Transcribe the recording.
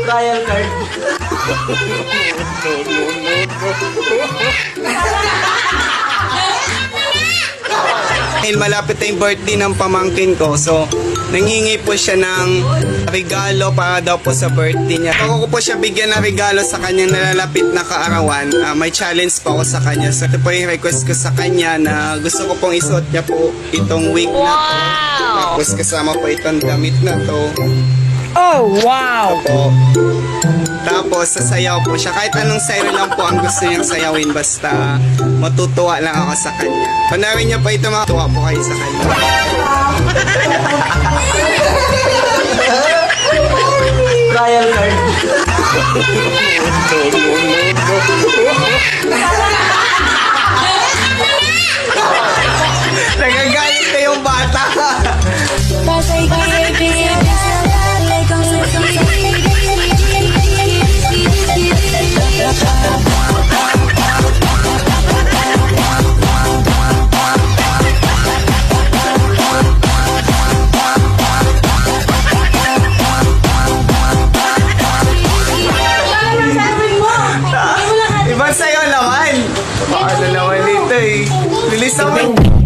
Trial card. Dahil malapit na yung birthday ng pamangkin ko, so nanghingi po siya ng regalo para daw po sa birthday niya. Bago ko po siya bigyan ng regalo sa kanyang nalalapit na kaarawan, may challenge pa ako sa kanya. So ito po yung request ko sa kanya na gusto ko pong isuot niya po itong wig na to. Tapos kasama po itong damit na to. Oh, wow! Po. Tapos sasayaw po siya. Kahit anong sayo lang po ang gusto niyang sayawin, basta matutuwa lang ako sa kanya. Panawin niya pa ito, matuwa po kayo sa kanya. Trial card. Nagagalit na yung bata. Ibang sayo naman. Ano naman dito eh. Bilis naman.